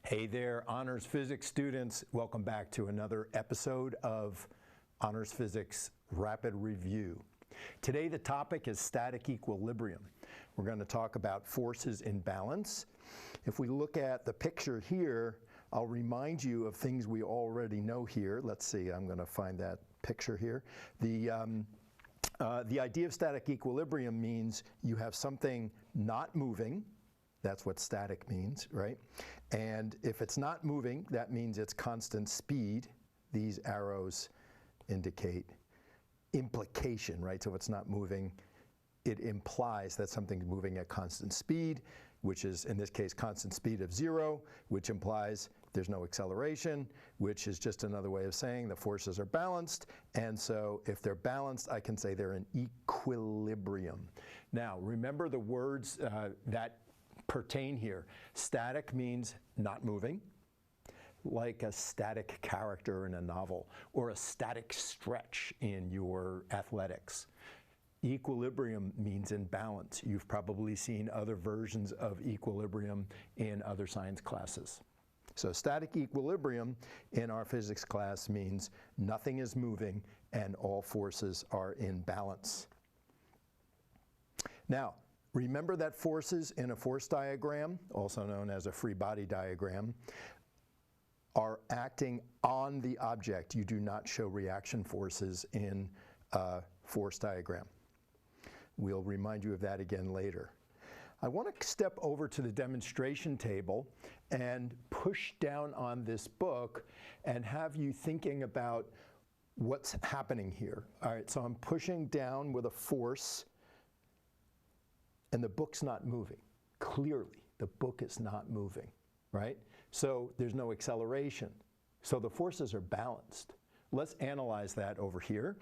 Hey there, Honors Physics students. Welcome back to another episode of Honors Physics Rapid Review. Today the topic is static equilibrium. We're going to talk about forces in balance. If we look at the picture here, I'll remind you of things we already know here. Let's see, I'm going to find that picture here. The idea of static equilibrium means you have something not moving. That's what static means, right? And if it's not moving, that means it's constant speed. These arrows indicate implication, right? So if it's not moving, it implies that something's moving at constant speed, which is, in this case, constant speed of 0, which implies there's no acceleration, which is just another way of saying the forces are balanced. And so if they're balanced, I can say they're in equilibrium. Now, remember the words that pertain here. Static means not moving, like a static character in a novel, or a static stretch in your athletics. Equilibrium means in balance. You've probably seen other versions of equilibrium in other science classes. So static equilibrium in our physics class means nothing is moving and all forces are in balance. Now, remember that forces in a force diagram, also known as a free body diagram, are acting on the object. You do not show reaction forces in a force diagram. We'll remind you of that again later. I want to step over to the demonstration table and push down on this book and have you thinking about what's happening here. All right, so I'm pushing down with a force, and the book's not moving. Clearly, the book is not moving, right? So there's no acceleration. So the forces are balanced. Let's analyze that over here.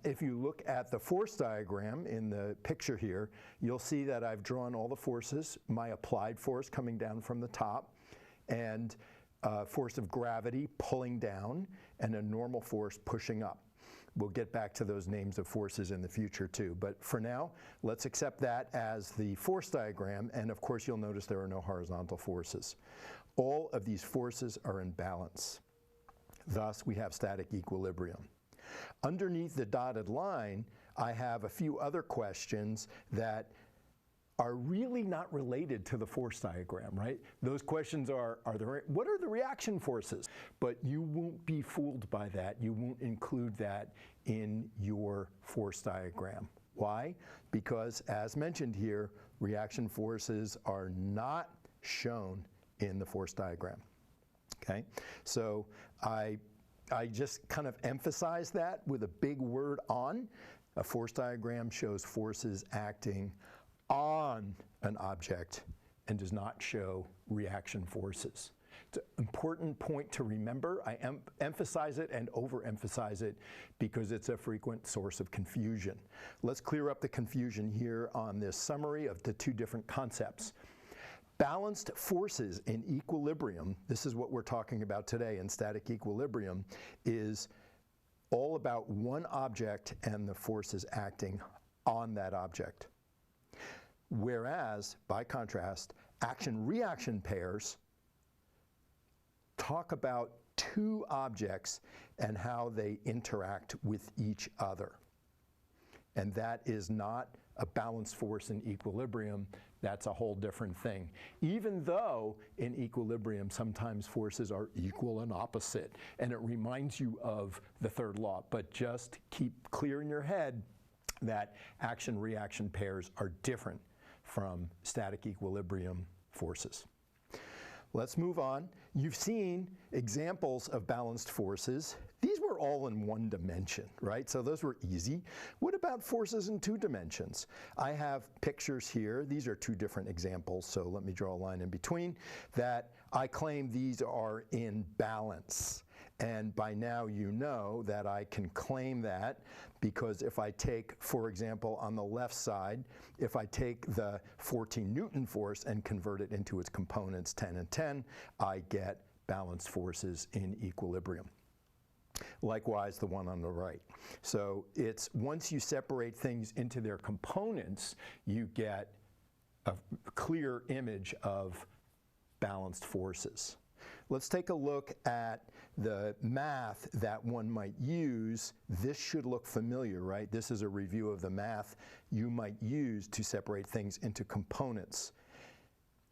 If you look at the force diagram in the picture here, you'll see that I've drawn all the forces, my applied force coming down from the top, and force of gravity pulling down, and a normal force pushing up. We'll get back to those names of forces in the future too, but for now, let's accept that as the force diagram, and of course you'll notice there are no horizontal forces. All of these forces are in balance. Thus, we have static equilibrium. Underneath the dotted line, I have a few other questions that are really not related to the force diagram, right? Those questions are what are the reaction forces? But you won't be fooled by that. You won't include that in your force diagram. Why? Because, as mentioned here, reaction forces are not shown in the force diagram. Okay? So I just kind of emphasize that with a big word on. A force diagram shows forces acting on an object and does not show reaction forces. It's an important point to remember. I emphasize it and overemphasize it because it's a frequent source of confusion. Let's clear up the confusion here on this summary of the two different concepts. Balanced forces in equilibrium, this is what we're talking about today in static equilibrium, is all about one object and the forces acting on that object. Whereas, by contrast, action-reaction pairs talk about two objects and how they interact with each other. And that is not a balanced force in equilibrium. That's a whole different thing. Even though in equilibrium sometimes forces are equal and opposite, and it reminds you of the third law, but just keep clear in your head that action-reaction pairs are different from static equilibrium forces. Let's move on. You've seen examples of balanced forces. These were all in one dimension, right? So those were easy. What about forces in two dimensions? I have pictures here. These are two different examples, so let me draw a line in between, that I claim these are in balance. And by now you know that I can claim that because if I take, for example, on the left side, if I take the 14 Newton force and convert it into its components 10 and 10, I get balanced forces in equilibrium. Likewise, the one on the right. So it's once you separate things into their components, you get a clear image of balanced forces. Let's take a look at the math that one might use. This should look familiar, right? This is a review of the math you might use to separate things into components.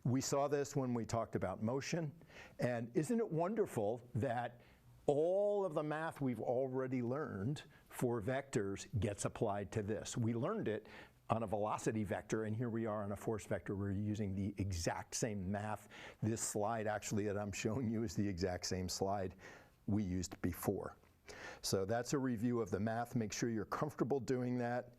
We saw this when we talked about motion, and isn't it wonderful that all of the math we've already learned for vectors gets applied to this? We learned it on a velocity vector, and here we are on a force vector. We're using the exact same math. This slide actually that I'm showing you is the exact same slide we used before. So that's a review of the math. Make sure you're comfortable doing that,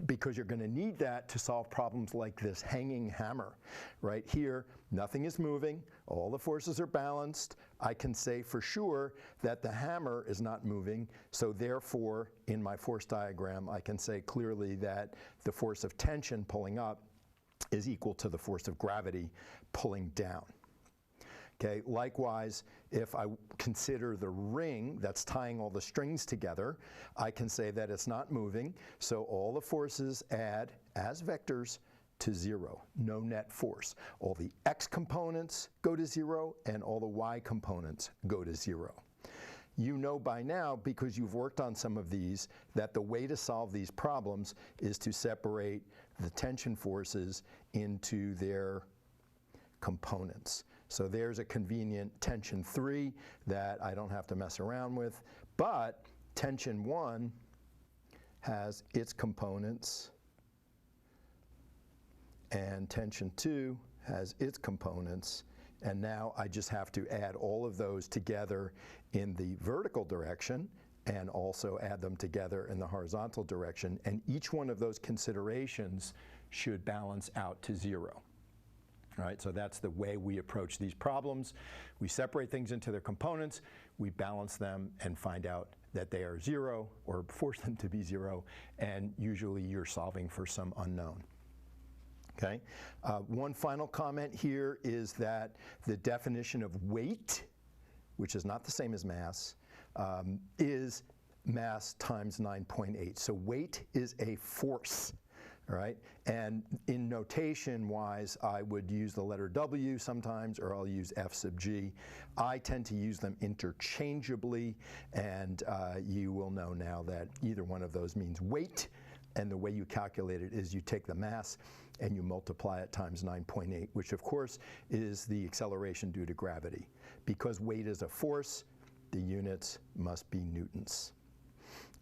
because you're going to need that to solve problems like this hanging hammer. Right here, nothing is moving, all the forces are balanced. I can say for sure that the hammer is not moving, so therefore in my force diagram I can say clearly that the force of tension pulling up is equal to the force of gravity pulling down. Okay, likewise, if I consider the ring that's tying all the strings together, I can say that it's not moving, so all the forces add as vectors to 0, no net force. All the x components go to 0, and all the y components go to 0. You know by now, because you've worked on some of these, that the way to solve these problems is to separate the tension forces into their components. So there's a convenient tension 3 that I don't have to mess around with, but tension 1 has its components, and tension 2 has its components, and now I just have to add all of those together in the vertical direction and also add them together in the horizontal direction, and each one of those considerations should balance out to 0. All right, so that's the way we approach these problems. We separate things into their components, we balance them and find out that they are 0 or force them to be 0, and usually you're solving for some unknown. Okay, one final comment here is that the definition of weight, which is not the same as mass, is mass times 9.8. So weight is a force. All right, and in notation wise, I would use the letter W sometimes, or I'll use F sub G. I tend to use them interchangeably, and you will know now that either one of those means weight, and the way you calculate it is you take the mass and you multiply it times 9.8, which of course is the acceleration due to gravity. Because weight is a force, the units must be newtons.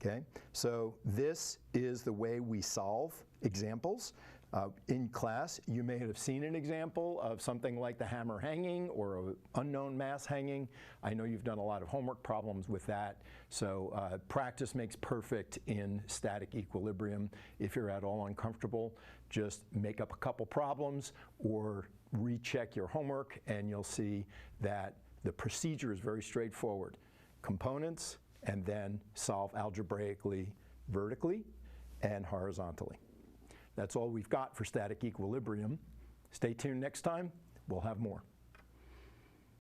Okay, so this is the way we solve examples. In class, you may have seen an example of something like the hammer hanging or an unknown mass hanging. I know you've done a lot of homework problems with that, so practice makes perfect in static equilibrium. If you're at all uncomfortable, just make up a couple problems or recheck your homework, and you'll see that the procedure is very straightforward. Components, and then solve algebraically vertically and horizontally. That's all we've got for static equilibrium. Stay tuned next time, we'll have more.